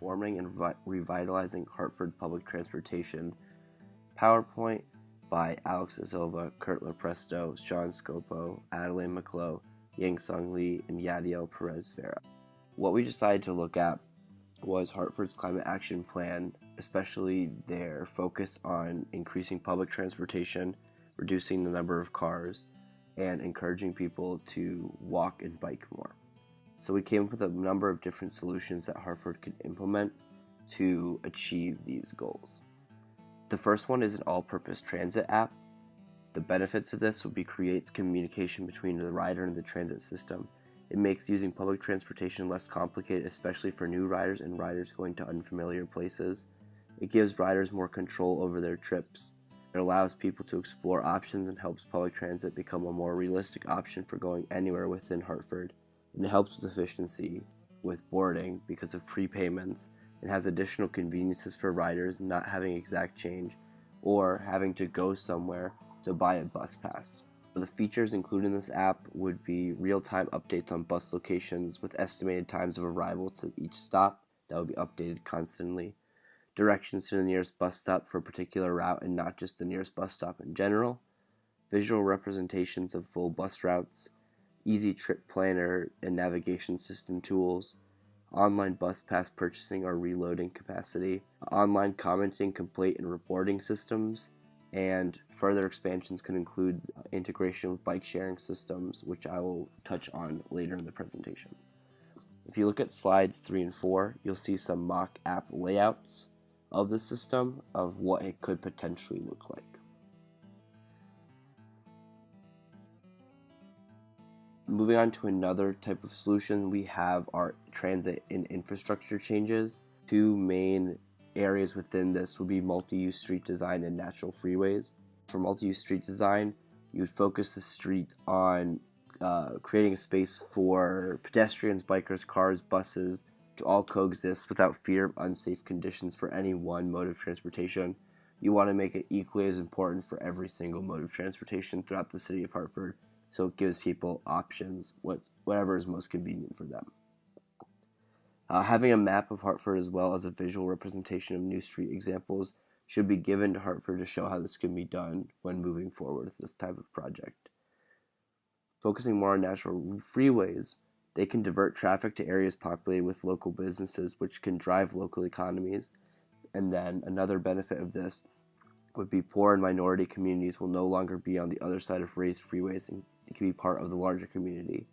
Transforming and Revitalizing Hartford Public Transportation PowerPoint by Alex Silva, Kurt Lepresto, Sean Scopo, Adelaide McClough, Yang Sung Lee, and Yadiel Perez Vera. What we decided to look at was Hartford's climate action plan, especially their focus on increasing public transportation, reducing the number of cars, and encouraging people to walk and bike more. So we came up with a number of different solutions that Hartford could implement to achieve these goals. The first one is an all-purpose transit app. The benefits of this would be creates communication between the rider and the transit system. It makes using public transportation less complicated, especially for new riders and riders going to unfamiliar places. It gives riders more control over their trips. It allows people to explore options and helps public transit become a more realistic option for going anywhere within Hartford. And it helps with efficiency with boarding because of prepayments, and has additional conveniences for riders not having exact change or having to go somewhere to buy a bus pass. The features included in this app would be real-time updates on bus locations with estimated times of arrival to each stop that would be updated constantly, directions to the nearest bus stop for a particular route and not just the nearest bus stop in general, visual representations of full bus routes, easy trip planner and navigation system tools, online bus pass purchasing or reloading capacity, online commenting, complaint, and reporting systems, and further expansions could include integration with bike sharing systems, which I will touch on later in the presentation. If you look at slides 3 and 4, you'll see some mock app layouts of the system of what it could potentially look like. Moving on to another type of solution, we have our transit and infrastructure changes. Two main areas within this would be multi-use street design and natural freeways. For multi-use street design, you would focus the street on creating a space for pedestrians, bikers, cars, buses to all coexist without fear of unsafe conditions for any one mode of transportation. You want to make it equally as important for every single mode of transportation throughout the city of Hartford, so it gives people options, whatever is most convenient for them. Having a map of Hartford as well as a visual representation of new street examples should be given to Hartford to show how this can be done when moving forward with this type of project. Focusing more on natural freeways, they can divert traffic to areas populated with local businesses, which can drive local economies. And then another benefit of this would be poor and minority communities will no longer be on the other side of raised freeways and it can be part of the larger community.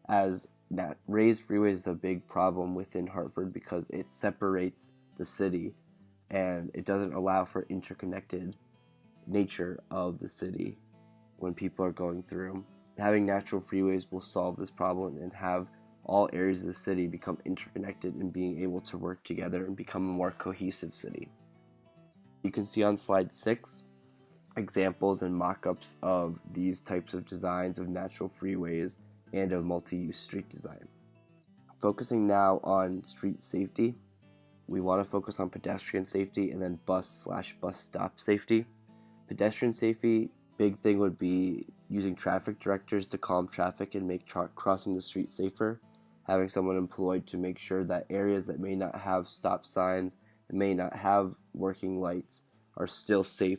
As raised freeways is a big problem within Hartford because it separates the city and it doesn't allow for interconnected nature of the city when people are going through. Having natural freeways will solve this problem and have all areas of the city become interconnected and being able to work together and become a more cohesive city. You can see on slide 6 examples and mock-ups of these types of designs of natural freeways and of multi-use street design. Focusing now on street safety, we want to focus on pedestrian safety and then bus/bus stop safety. Pedestrian safety, big thing would be using traffic directors to calm traffic and make crossing the street safer. Having someone employed to make sure that areas that may not have stop signs and may not have working lights are still safe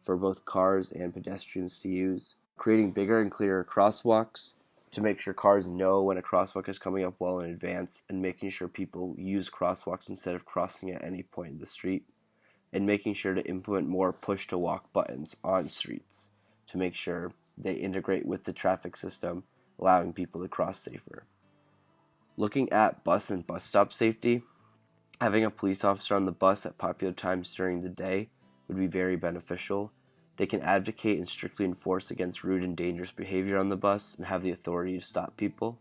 for both cars and pedestrians to use. Creating bigger and clearer crosswalks to make sure cars know when a crosswalk is coming up well in advance, and making sure people use crosswalks instead of crossing at any point in the street, and making sure to implement more push-to-walk buttons on streets to make sure they integrate with the traffic system, allowing people to cross safer. Looking at bus and bus stop safety, having a police officer on the bus at popular times during the day would be very beneficial. They can advocate and strictly enforce against rude and dangerous behavior on the bus and have the authority to stop people.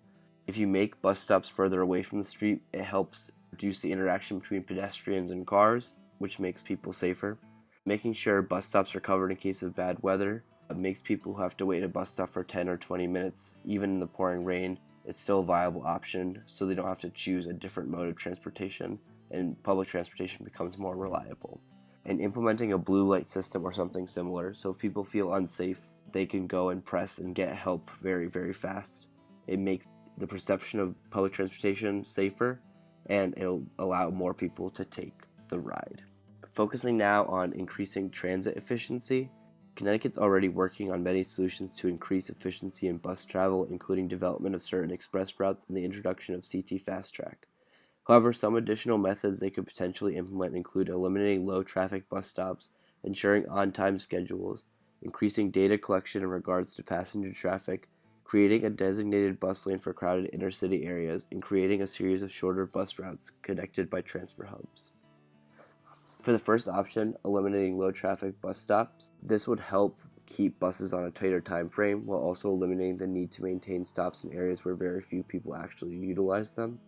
If you make bus stops further away from the street, it helps reduce the interaction between pedestrians and cars, which makes people safer. Making sure bus stops are covered in case of bad weather makes people who have to wait at a bus stop for 10 or 20 minutes, even in the pouring rain, it's still a viable option, so they don't have to choose a different mode of transportation, and public transportation becomes more reliable. And implementing a blue light system or something similar, so if people feel unsafe, they can go and press and get help very, very fast. It makes the perception of public transportation safer, and it'll allow more people to take the ride. Focusing now on increasing transit efficiency, Connecticut's already working on many solutions to increase efficiency in bus travel, including development of certain express routes and the introduction of CT Fast Track. However, some additional methods they could potentially implement include eliminating low-traffic bus stops, ensuring on-time schedules, increasing data collection in regards to passenger traffic, creating a designated bus lane for crowded inner-city areas, and creating a series of shorter bus routes connected by transfer hubs. For the first option, eliminating low-traffic bus stops, this would help keep buses on a tighter time frame while also eliminating the need to maintain stops in areas where very few people actually utilize them.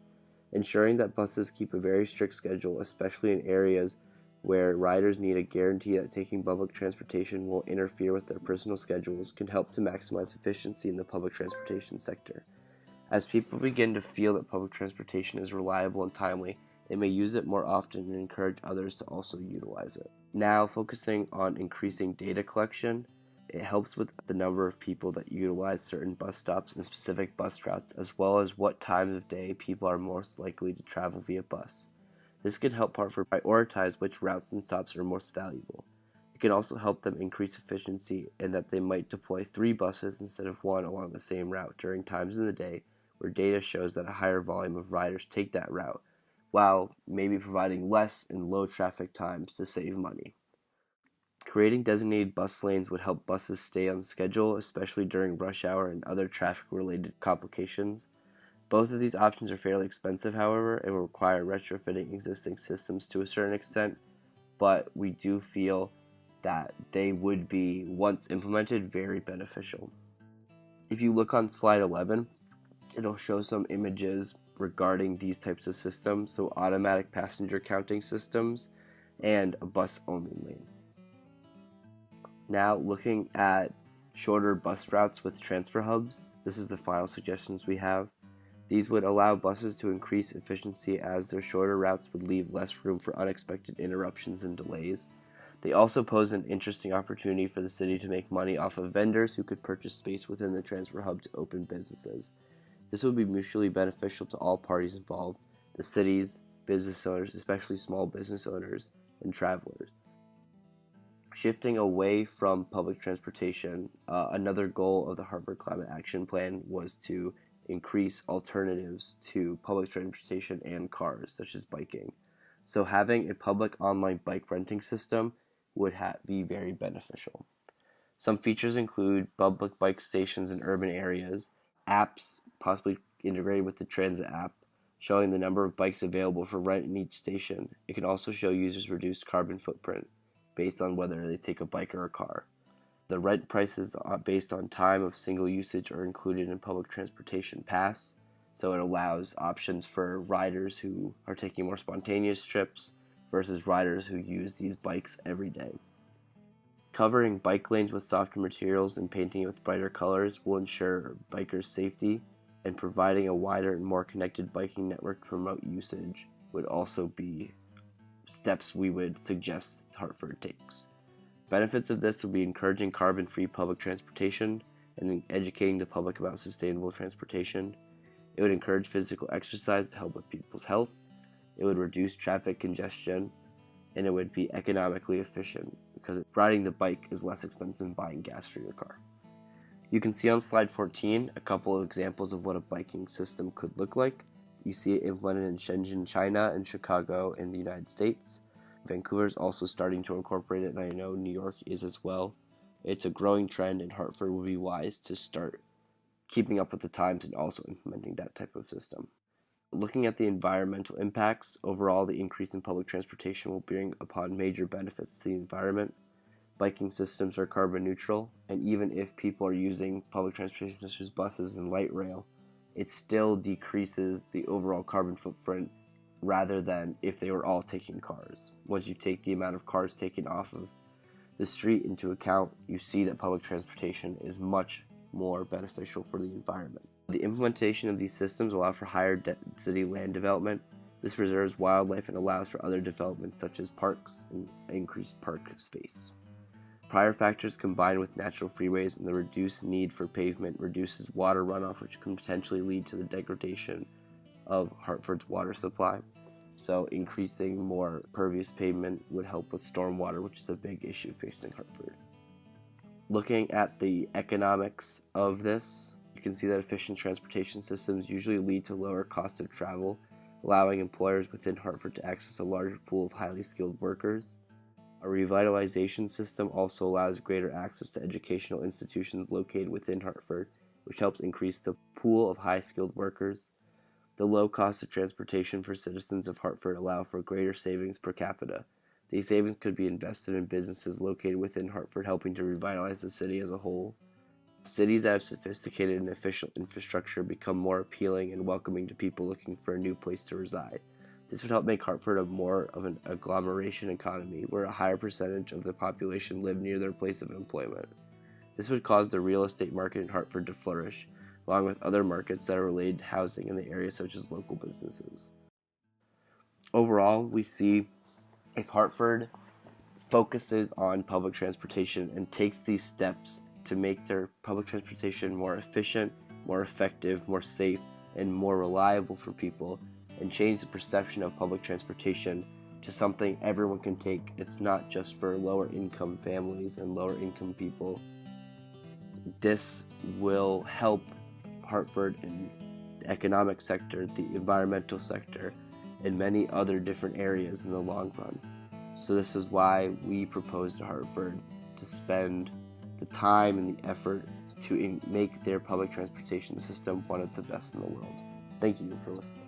Ensuring that buses keep a very strict schedule, especially in areas where riders need a guarantee that taking public transportation won't interfere with their personal schedules, can help to maximize efficiency in the public transportation sector. As people begin to feel that public transportation is reliable and timely, they may use it more often and encourage others to also utilize it. Now, focusing on increasing data collection, it helps with the number of people that utilize certain bus stops and specific bus routes, as well as what times of day people are most likely to travel via bus. This can help Hartford prioritize which routes and stops are most valuable. It can also help them increase efficiency in that they might deploy 3 buses instead of 1 along the same route during times in the day where data shows that a higher volume of riders take that route, while maybe providing less in low traffic times to save money. Creating designated bus lanes would help buses stay on schedule, especially during rush hour and other traffic-related complications. Both of these options are fairly expensive, however, and will require retrofitting existing systems to a certain extent, but we do feel that they would be, once implemented, very beneficial. If you look on slide 11, it'll show some images regarding these types of systems, so automatic passenger counting systems and a bus-only lane. Now, looking at shorter bus routes with transfer hubs, this is the final suggestions we have. These would allow buses to increase efficiency as their shorter routes would leave less room for unexpected interruptions and delays. They also pose an interesting opportunity for the city to make money off of vendors who could purchase space within the transfer hub to open businesses. This would be mutually beneficial to all parties involved, the cities, business owners, especially small business owners, and travelers. Shifting away from public transportation, another goal of the Hartford Climate Action Plan was to increase alternatives to public transportation and cars, such as biking. So having a public online bike renting system would be very beneficial. Some features include public bike stations in urban areas, apps possibly integrated with the transit app, showing the number of bikes available for rent in each station. It can also show users reduced carbon footprint based on whether they take a bike or a car. The rent prices based on time of single usage are included in public transportation pass, so it allows options for riders who are taking more spontaneous trips versus riders who use these bikes every day. Covering bike lanes with softer materials and painting it with brighter colors will ensure bikers' safety, and providing a wider and more connected biking network to promote usage would also be steps we would suggest Hartford takes. Benefits of this would be encouraging carbon-free public transportation and educating the public about sustainable transportation. It would encourage physical exercise to help with people's health. It would reduce traffic congestion, and it would be economically efficient because riding the bike is less expensive than buying gas for your car. You can see on slide 14 a couple of examples of what a biking system could look like. You see it implemented in Shenzhen, China, and Chicago in the United States. Vancouver is also starting to incorporate it, and I know New York is as well. It's a growing trend, and Hartford would be wise to start keeping up with the times and also implementing that type of system. Looking at the environmental impacts, overall the increase in public transportation will bring upon major benefits to the environment. Biking systems are carbon neutral, and even if people are using public transportation such as buses and light rail, it still decreases the overall carbon footprint rather than if they were all taking cars. Once you take the amount of cars taken off of the street into account, you see that public transportation is much more beneficial for the environment. The implementation of these systems allow for higher density land development. This preserves wildlife and allows for other developments such as parks and increased park space. Prior factors combined with natural freeways and the reduced need for pavement reduces water runoff, which can potentially lead to the degradation of Hartford's water supply. So increasing more pervious pavement would help with stormwater, which is a big issue facing Hartford. Looking at the economics of this, you can see that efficient transportation systems usually lead to lower cost of travel, allowing employers within Hartford to access a larger pool of highly skilled workers. A revitalization system also allows greater access to educational institutions located within Hartford, which helps increase the pool of high-skilled workers. The low cost of transportation for citizens of Hartford allow for greater savings per capita. These savings could be invested in businesses located within Hartford, helping to revitalize the city as a whole. Cities that have sophisticated and efficient infrastructure become more appealing and welcoming to people looking for a new place to reside. This would help make Hartford more of an agglomeration economy, where a higher percentage of the population live near their place of employment. This would cause the real estate market in Hartford to flourish, along with other markets that are related to housing in the area, such as local businesses. Overall, we see if Hartford focuses on public transportation and takes these steps to make their public transportation more efficient, more effective, more safe, and more reliable for people, and change the perception of public transportation to something everyone can take. It's not just for lower income families and lower income people. This will help Hartford in the economic sector, the environmental sector, and many other different areas in the long run. So this is why we propose to Hartford to spend the time and the effort to make their public transportation system one of the best in the world. Thank you for listening.